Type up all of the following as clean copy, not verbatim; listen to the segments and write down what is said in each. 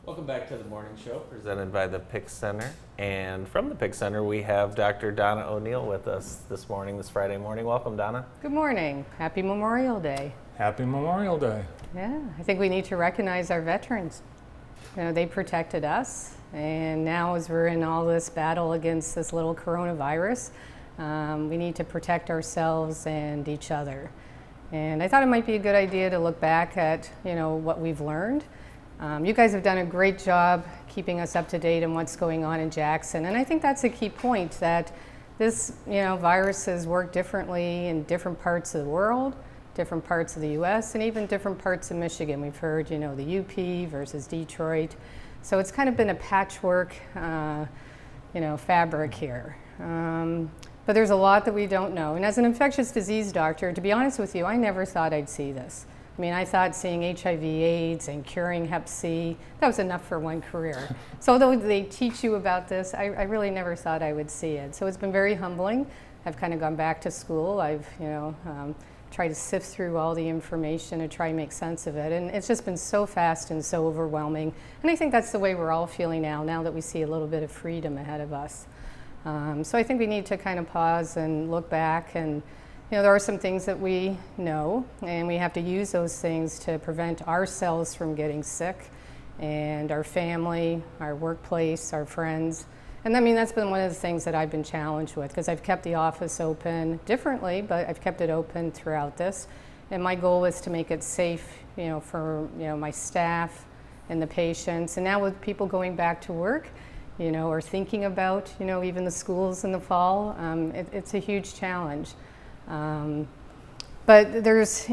Welcome back to the morning show presented by the PIC Center. And from the PIC Center, we have Dr. Donna O'Neill with us this Friday morning. Welcome, Donna. Good morning. Happy Memorial Day. Happy Memorial Day. Yeah, I think we need to recognize our veterans. You know, they protected us, and now as we're in all this battle against this little coronavirus, we need to protect ourselves and each other. And I thought it might be a good idea to look back at, what we've learned. You guys have done a great job keeping us up to date on what's going on in Jackson, and I think that's a key point, that this, viruses work differently in different parts of the world, different parts of the U.S., and even different parts of Michigan. We've heard, the UP versus Detroit. So it's kind of been a patchwork, fabric here. But there's a lot that we don't know. And as an infectious disease doctor, to be honest with you, I never thought I'd see this. I mean, I thought seeing HIV/AIDS and curing Hep C, that was enough for one career. So although they teach you about this, I really never thought I would see it. So it's been very humbling. I've kind of gone back to school. I've, tried to sift through all the information and try and make sense of it. And it's just been so fast and so overwhelming. And I think that's the way we're all feeling now that we see a little bit of freedom ahead of us. So I think we need to kind of pause and look back, and there are some things that we know, and we have to use those things to prevent ourselves from getting sick, and our family, our workplace, our friends. And I mean, that's been one of the things that I've been challenged with, because I've kept the office open differently, but I've kept it open throughout this. And my goal is to make it safe, for my staff and the patients. And now with people going back to work, or thinking about, even the schools in the fall, it's a huge challenge. But there's,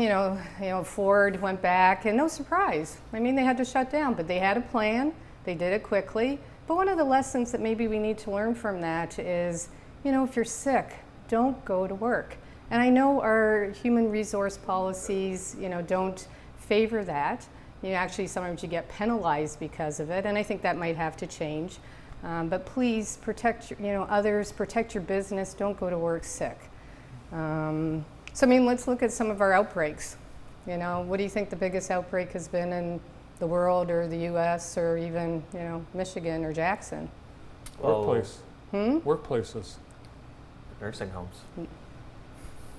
Ford went back, and no surprise. I mean, they had to shut down, but they had a plan. They did it quickly. But one of the lessons that maybe we need to learn from that is, if you're sick, don't go to work. And I know our human resource policies, don't favor that. Actually, sometimes you get penalized because of it, and I think that might have to change. But please protect, others, protect your business. Don't go to work sick. So, I mean, let's look at some of our outbreaks. What do you think the biggest outbreak has been in the world, or the U.S., or even, Michigan or Jackson? Workplace. Workplaces. Nursing homes.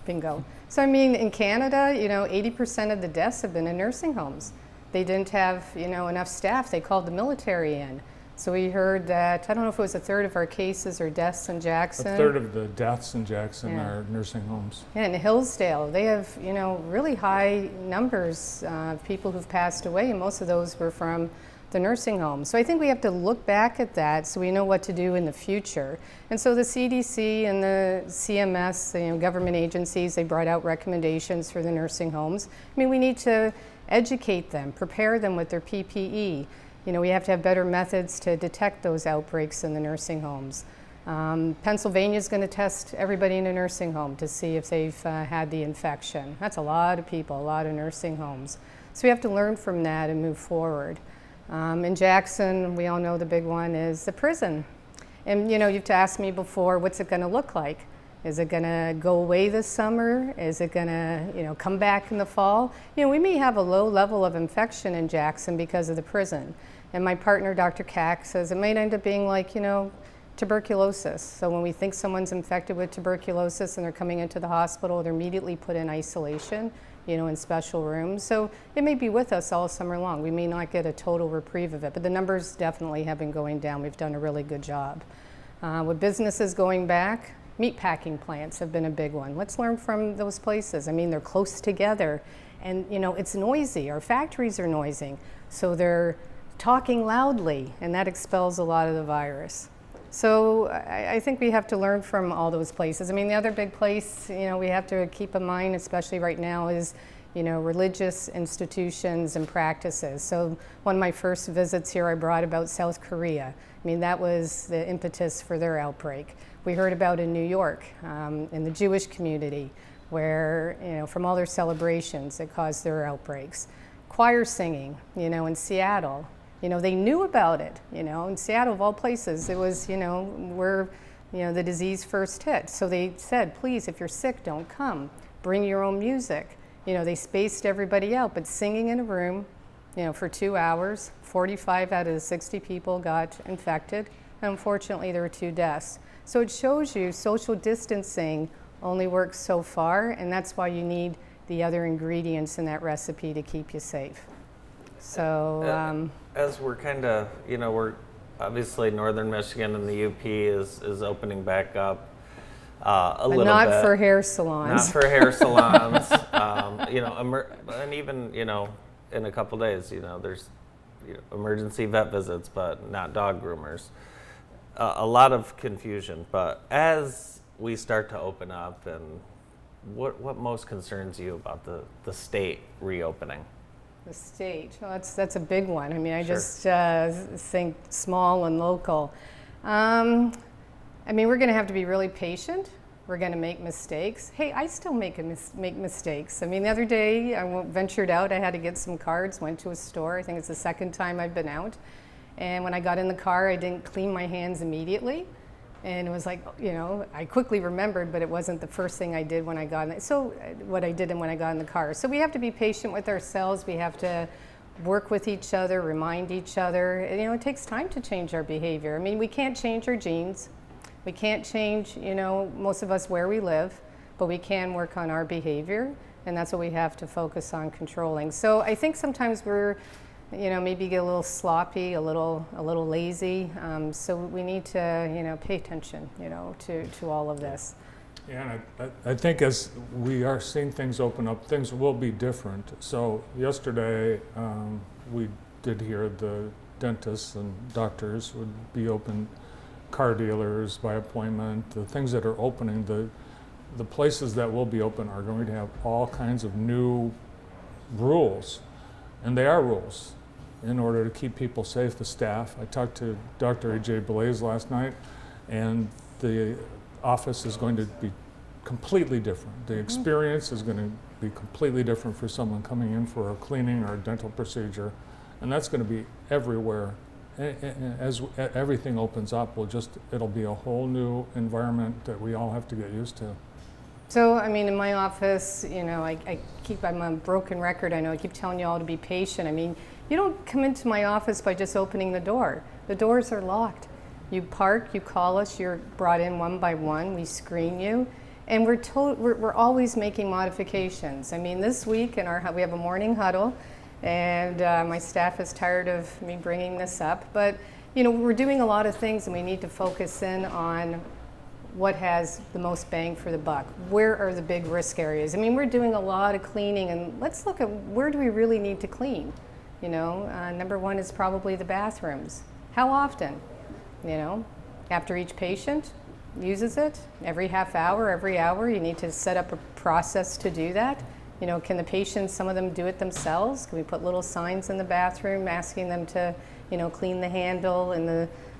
Bingo. So, I mean, in Canada, 80% of the deaths have been in nursing homes. They didn't have, enough staff. They called the military in. So we heard that, I don't know if it was a third of our cases or deaths in Jackson. A third of the deaths in Jackson are nursing homes. Yeah, in Hillsdale, they have, really high numbers of people who've passed away, and most of those were from the nursing home. So I think we have to look back at that so we know what to do in the future. And so the CDC and the CMS, government agencies, they brought out recommendations for the nursing homes. I mean, we need to educate them, prepare them with their PPE. We have to have better methods to detect those outbreaks in the nursing homes. Pennsylvania is going to test everybody in a nursing home to see if they've had the infection. That's a lot of people, a lot of nursing homes. So we have to learn from that and move forward. In Jackson, we all know the big one is the prison. And you've asked me before, what's it going to look like? Is it going to go away this summer? Is it going to, come back in the fall? We may have a low level of infection in Jackson because of the prison. And my partner, Dr. Kack, says it might end up being like, tuberculosis. So when we think someone's infected with tuberculosis and they're coming into the hospital, they're immediately put in isolation, in special rooms. So it may be with us all summer long. We may not get a total reprieve of it, but the numbers definitely have been going down. We've done a really good job. With businesses going back, meatpacking plants have been a big one. Let's learn from those places. I mean, they're close together, and it's noisy. Our factories are noisy, so they're talking loudly, and that expels a lot of the virus. So I think we have to learn from all those places. I mean, the other big place, we have to keep in mind, especially right now, is religious institutions and practices. So one of my first visits here, I brought about South Korea. I mean, that was the impetus for their outbreak. We heard about in New York, in the Jewish community, where, from all their celebrations, it caused their outbreaks. Choir singing, in Seattle, they knew about it, in Seattle of all places. It was, where, the disease first hit. So they said, please, if you're sick, don't come. Bring your own music. They spaced everybody out, but singing in a room, for 2 hours. 45 out of the 60 people got infected. And unfortunately, there were 2 deaths. So it shows you social distancing only works so far, and that's why you need the other ingredients in that recipe to keep you safe. So as we're kind of, we're obviously Northern Michigan and the UP is opening back up a little bit. Not for hair salons. Not for hair salons. And even, in a couple days, there's emergency vet visits, but not dog groomers. A lot of confusion, but as we start to open up, and what most concerns you about the state reopening? The state, well, that's a big one. I mean, I Sure. just think small and local. We're going to have to be really patient. We're going to make mistakes. Hey, I still make mistakes. The other day I ventured out. I had to get some cards, went to a store. I think it's the second time I've been out. And when I got in the car, I didn't clean my hands immediately. And it was like, I quickly remembered, but it wasn't the first thing I did when I got in the, so what I did when I got in the car. So we have to be patient with ourselves. We have to work with each other, remind each other. It takes time to change our behavior. We can't change our genes. We can't change, most of us where we live, but we can work on our behavior. And that's what we have to focus on controlling. So I think sometimes we're, maybe get a little sloppy, a little lazy. So we need to, pay attention, to all of this. Yeah, and I think as we are seeing things open up, things will be different. So yesterday, we did hear the dentists and doctors would be open, car dealers by appointment, the things that are opening, the places that will be open are going to have all kinds of new rules, and they are rules in order to keep people safe, the staff. I talked to Dr. A.J. Blaze last night, and the office is going to be completely different. The experience is going to be completely different for someone coming in for a cleaning or a dental procedure, and that's going to be everywhere. As everything opens up, it'll be a whole new environment that we all have to get used to. So, in my office, I'm a broken record. I know I keep telling you all to be patient. You don't come into my office by just opening the door. The doors are locked. You park, you call us, you're brought in one by one, we screen you, and we're always making modifications. This week we have a morning huddle, and my staff is tired of me bringing this up, but we're doing a lot of things, and we need to focus in on what has the most bang for the buck. Where are the big risk areas? We're doing a lot of cleaning, and let's look at where do we really need to clean. Number one is probably the bathrooms. How often? After each patient uses it, every half hour, every hour, you need to set up a process to do that. Can the patients, some of them do it themselves? Can we put little signs in the bathroom asking them to, clean the handle and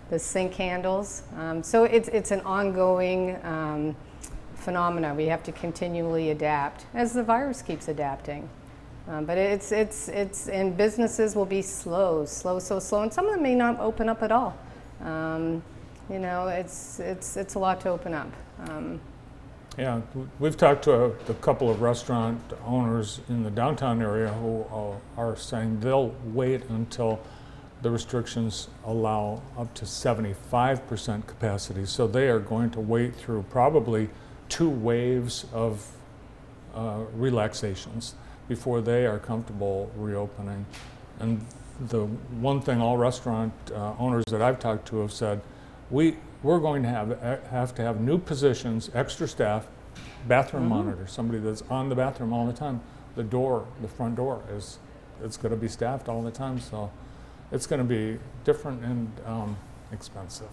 the sink handles? So it's an ongoing phenomena. We have to continually adapt as the virus keeps adapting. But and businesses will be slow, and some of them may not open up at all. It's a lot to open up. Yeah, we've talked to a couple of restaurant owners in the downtown area who are saying they'll wait until the restrictions allow up to 75% capacity. So they are going to wait through probably 2 waves of relaxations before they are comfortable reopening. And the one thing all restaurant owners that I've talked to have said, we're going to have to have new positions, extra staff, bathroom monitor, somebody that's on the bathroom all the time. The front door it's going to be staffed all the time, so it's going to be different and expensive.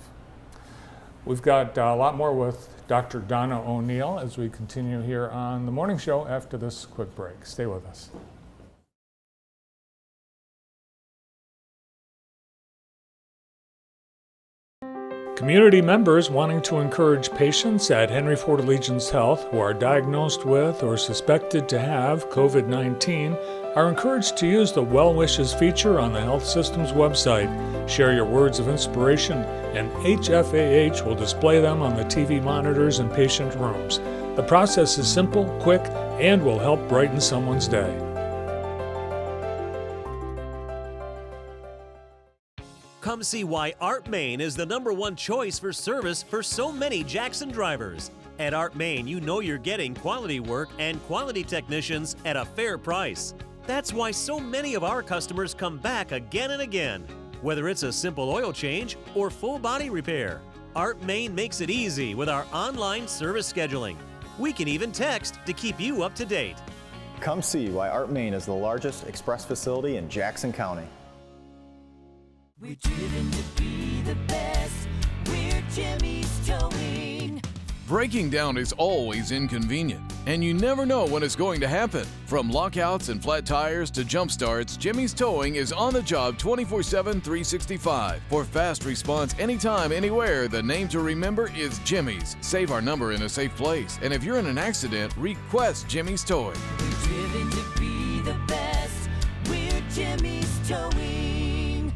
We've got a lot more with Dr. Donna O'Neill as we continue here on the morning show after this quick break. Stay with us. Community members wanting to encourage patients at Henry Ford Allegiance Health who are diagnosed with or suspected to have COVID-19 are encouraged to use the Well Wishes feature on the health system's website. Share your words of inspiration, and HFAH will display them on the TV monitors in patient rooms. The process is simple, quick, and will help brighten someone's day. Come see why Art Main is the #1 choice for service for so many Jackson drivers. At Art Main, you know you're getting quality work and quality technicians at a fair price. That's why so many of our customers come back again and again. Whether it's a simple oil change or full body repair, Art Main makes it easy with our online service scheduling. We can even text to keep you up to date. Come see why Art Main is the largest express facility in Jackson County. We're driven to be the best. We're Jimmy's Towing. Breaking down is always inconvenient, and you never know when it's going to happen. From lockouts and flat tires to jump starts, Jimmy's Towing is on the job 24/7, 365. For fast response anytime, anywhere, the name to remember is Jimmy's. Save our number in a safe place, and if you're in an accident, request Jimmy's Towing. We're driven to be the best. We're Jimmy's Towing.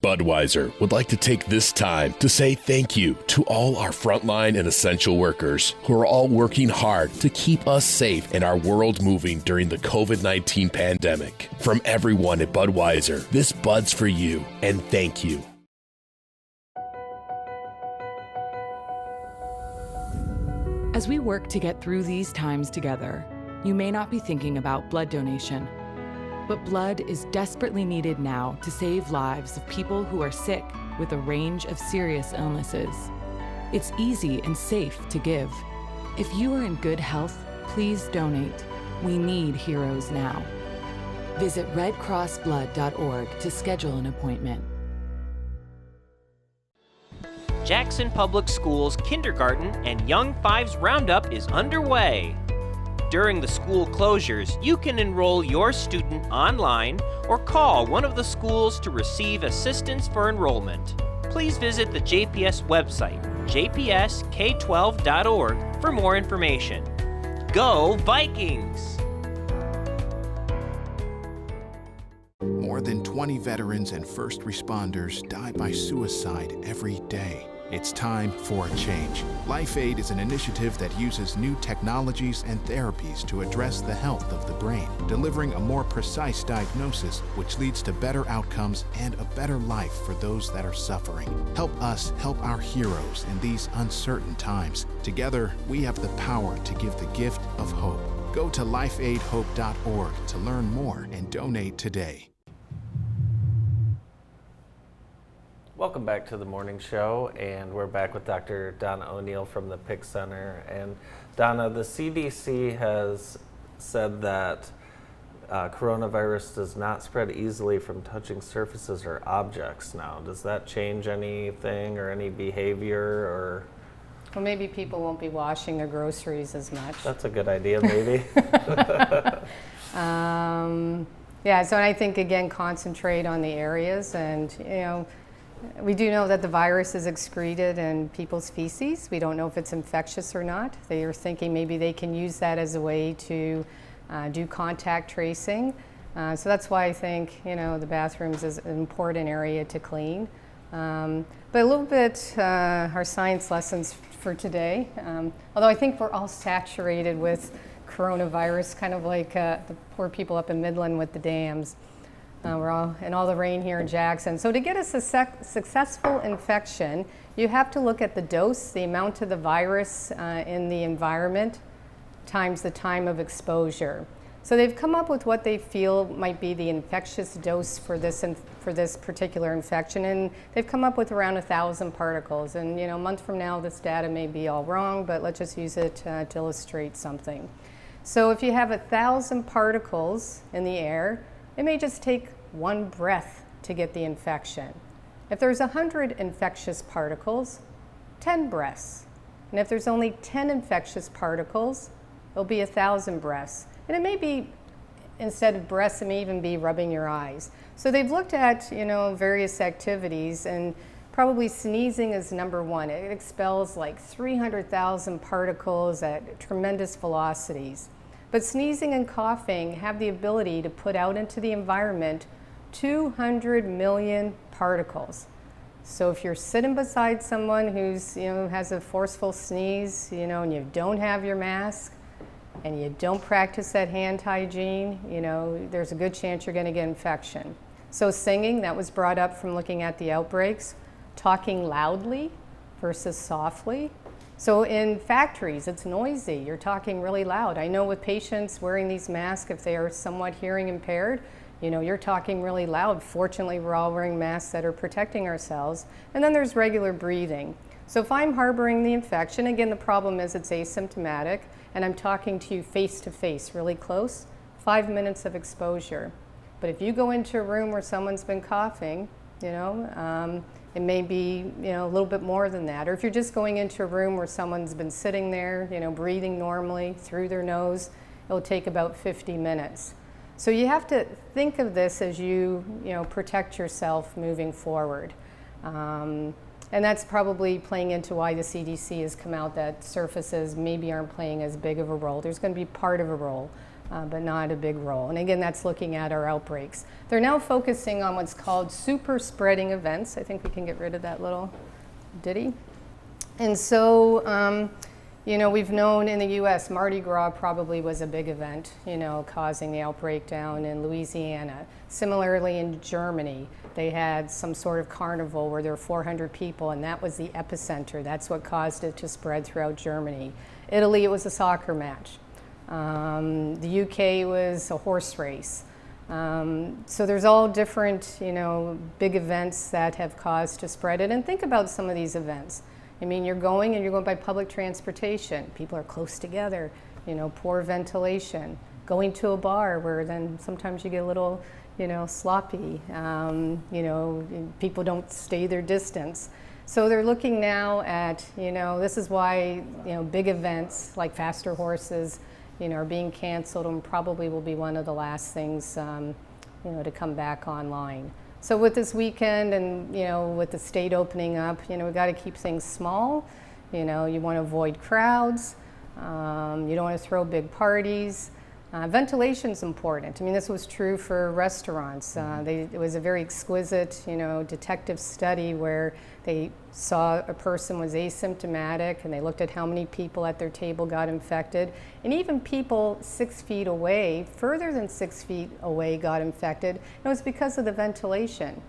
Budweiser would like to take this time to say thank you to all our frontline and essential workers who are all working hard to keep us safe and our world moving during the COVID-19 pandemic. From everyone at Budweiser, this Bud's for you, and thank you. As we work to get through these times together, you may not be thinking about blood donation. But blood is desperately needed now to save lives of people who are sick with a range of serious illnesses. It's easy and safe to give. If you are in good health, please donate. We need heroes now. Visit redcrossblood.org to schedule an appointment. Jackson Public Schools Kindergarten and Young Fives Roundup is underway. During the school closures, you can enroll your student online or call one of the schools to receive assistance for enrollment. Please visit the JPS website, jpsk12.org, for more information. Go Vikings! More than 20 veterans and first responders die by suicide every day. It's time for a change. Life Aid is an initiative that uses new technologies and therapies to address the health of the brain, delivering a more precise diagnosis, which leads to better outcomes and a better life for those that are suffering. Help us help our heroes in these uncertain times. Together, we have the power to give the gift of hope. Go to lifeaidhope.org to learn more and donate today. Welcome back to the morning show, and we're back with Dr. Donna O'Neill from the PIC Center. And Donna, the CDC has said that coronavirus does not spread easily from touching surfaces or objects now. Does that change anything or any behavior, or? Well, maybe people won't be washing their groceries as much. That's a good idea, maybe. Yeah, so I think, again, concentrate on the areas, and, we do know that the virus is excreted in people's feces. We don't know if it's infectious or not. They are thinking maybe they can use that as a way to do contact tracing. So that's why I think, the bathrooms is an important area to clean. But a little bit, our science lessons for today. Although I think we're all saturated with coronavirus, kind of like the poor people up in Midland with the dams. We're all in all the rain here in Jackson. So to get a successful infection, you have to look at the dose, the amount of the virus in the environment, times the time of exposure. So they've come up with what they feel might be the infectious dose for this particular infection, and they've come up with around 1,000 particles. And a month from now, this data may be all wrong, but let's just use it to illustrate something. So if you have 1,000 particles in the air, it may just take one breath to get the infection. If there's 100 infectious particles, 10 breaths. And if there's only 10 infectious particles, it'll be 1,000 breaths. And it may be, instead of breaths, it may even be rubbing your eyes. So they've looked at, various activities, and probably sneezing is number one. It expels like 300,000 particles at tremendous velocities. But sneezing and coughing have the ability to put out into the environment 200 million particles. So if you're sitting beside someone who's, has a forceful sneeze, and you don't have your mask, and you don't practice that hand hygiene, there's a good chance you're going to get infection. So singing, that was brought up from looking at the outbreaks. Talking loudly versus softly. So in factories, it's noisy. You're talking really loud. I know with patients wearing these masks, if they are somewhat hearing impaired, you're talking really loud. Fortunately, we're all wearing masks that are protecting ourselves. And then there's regular breathing. So if I'm harboring the infection, again, the problem is it's asymptomatic, and I'm talking to you face to face, really close, 5 minutes of exposure. But if you go into a room where someone's been coughing, it may be a little bit more than that. Or if you're just going into a room where someone's been sitting there, breathing normally through their nose, it'll take about 50 minutes. So you have to think of this as you protect yourself moving forward. And that's probably playing into why the CDC has come out that surfaces maybe aren't playing as big of a role. There's going to be part of a role, but not a big role. And again, that's looking at our outbreaks. They're now focusing on what's called super spreading events. I think we can get rid of that little ditty. And so, we've known in the US, Mardi Gras probably was a big event, causing the outbreak down in Louisiana. Similarly in Germany, they had some sort of carnival where there were 400 people, and that was the epicenter. That's what caused it to spread throughout Germany. Italy, it was a soccer match. The UK was a horse race. So there's all different, big events that have caused to spread it. And think about some of these events. I mean, you're going by public transportation. People are close together, poor ventilation. Going to a bar where then sometimes you get a little, sloppy. People don't stay their distance. So they're looking now at, this is why, big events like faster horses, are being canceled and probably will be one of the last things, to come back online. So with this weekend and, with the state opening up, we've got to keep things small. You want to avoid crowds. You don't want to throw big parties. Ventilation's important. I mean, this was true for restaurants. It was a very exquisite, detective study where they saw a person was asymptomatic and they looked at how many people at their table got infected. And even people 6 feet away, further than 6 feet away, got infected. And it was because of the ventilation.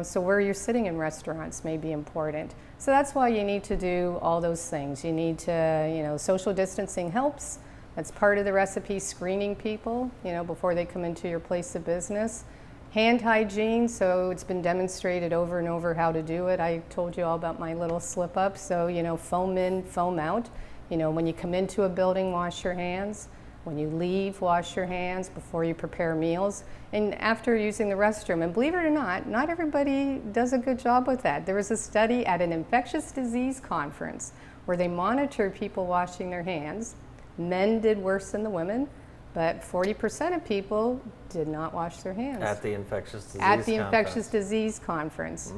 So where you're sitting in restaurants may be important. So that's why you need to do all those things. You need to, social distancing helps. That's part of the recipe, screening people, before they come into your place of business. Hand hygiene, so it's been demonstrated over and over how to do it. I told you all about my little slip up. So, foam in, foam out. When you come into a building, wash your hands. When you leave, wash your hands before you prepare meals. And after using the restroom, and believe it or not everybody does a good job with that. There was a study at an infectious disease conference where they monitored people washing their hands. Men did worse than the women, but 40% of people did not wash their hands. At the infectious disease At the conference. infectious disease conference.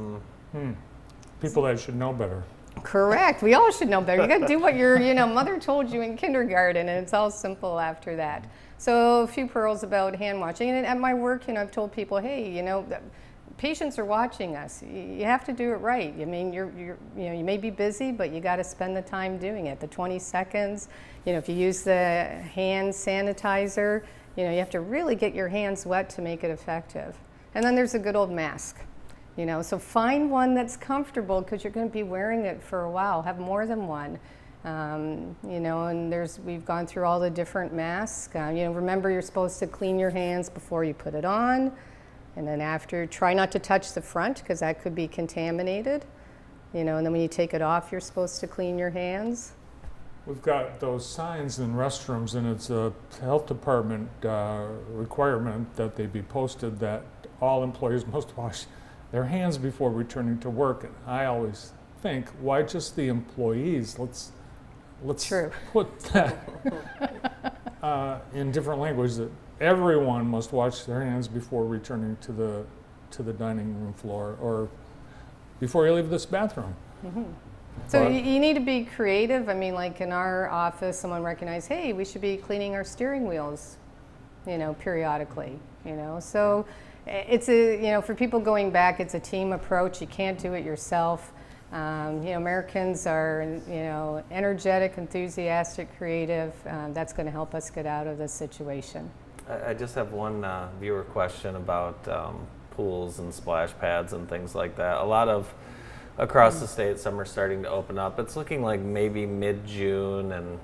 People that should know better. Correct. We all should know better. You got to do what your mother told you in kindergarten, and it's all simple after that. So a few pearls about hand washing. And at my work, I've told people, hey, patients are watching us. You have to do it right. I mean, you may be busy, but you got to spend the time doing it. The 20 seconds. If you use the hand sanitizer, you have to really get your hands wet to make it effective. And then there's a good old mask. So find one that's comfortable because you're going to be wearing it for a while. Have more than one. And we've gone through all the different masks. Remember you're supposed to clean your hands before you put it on. And then after, try not to touch the front because that could be contaminated. And then when you take it off, you're supposed to clean your hands. We've got those signs in restrooms, and it's a health department requirement that they be posted that all employees must wash their hands before returning to work. And I always think, why just the employees? Let's True. Put that in different language that everyone must wash their hands before returning to the dining room floor or before you leave this bathroom. Mm-hmm. So you need to be creative. I mean, like in our office, someone recognized, hey, we should be cleaning our steering wheels, periodically, So it's for people going back, it's a team approach. You can't do it yourself. Americans are, energetic, enthusiastic, creative. That's going to help us get out of this situation. I just have one viewer question about pools and splash pads and things like that. A lot of across the state, some are starting to open up. It's looking like maybe mid-June, and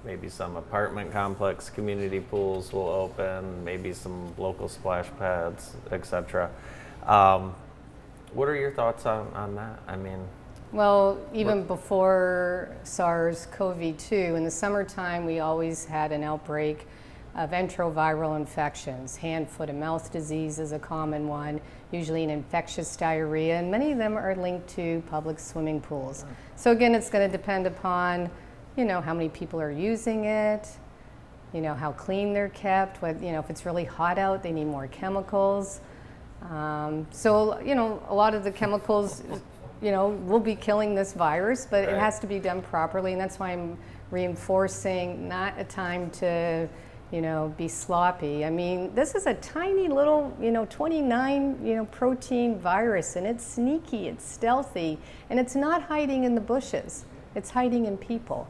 maybe some apartment complex community pools will open, maybe some local splash pads, etc. What are your thoughts on that? I mean, well, even before SARS-CoV-2, in the summertime, we always had an outbreak of enteroviral infections. Hand, foot, and mouth disease is a common one, usually an infectious diarrhea, and many of them are linked to public swimming pools. So again, it's going to depend upon, how many people are using it, how clean they're kept, if it's really hot out, they need more chemicals. So, a lot of the chemicals, will be killing this virus, but it has to be done properly, and that's why I'm reinforcing not a time to, be sloppy. I mean, this is a tiny little, 29, protein virus, and it's sneaky, it's stealthy, and it's not hiding in the bushes. It's hiding in people.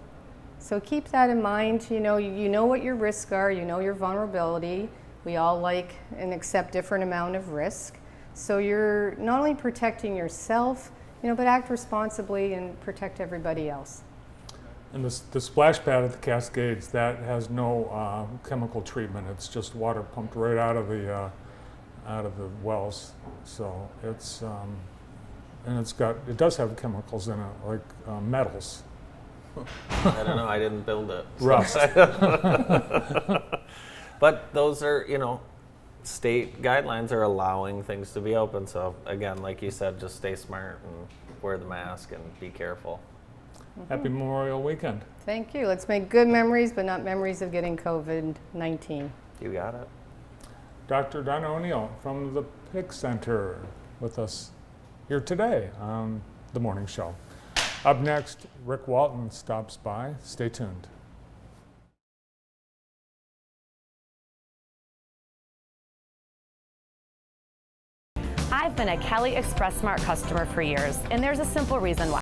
So keep that in mind. You know what your risks are, your vulnerability. We all like and accept different amount of risk. So you're not only protecting yourself, but act responsibly and protect everybody else. And the splash pad at the Cascades, that has no chemical treatment. It's just water pumped right out of the wells. So it's and it does have chemicals in it, like metals. I don't know. I didn't build it. So. Rust. But those are, state guidelines are allowing things to be open. So again, like you said, just stay smart and wear the mask and be careful. Happy Memorial Weekend. Thank you. Let's make good memories, but not memories of getting COVID-19. You got it. Dr. Donna O'Neill from the PIC Center with us here today on The Morning Show. Up next, Rick Walton stops by. Stay tuned. I've been a Kelly Express Smart customer for years, and there's a simple reason why.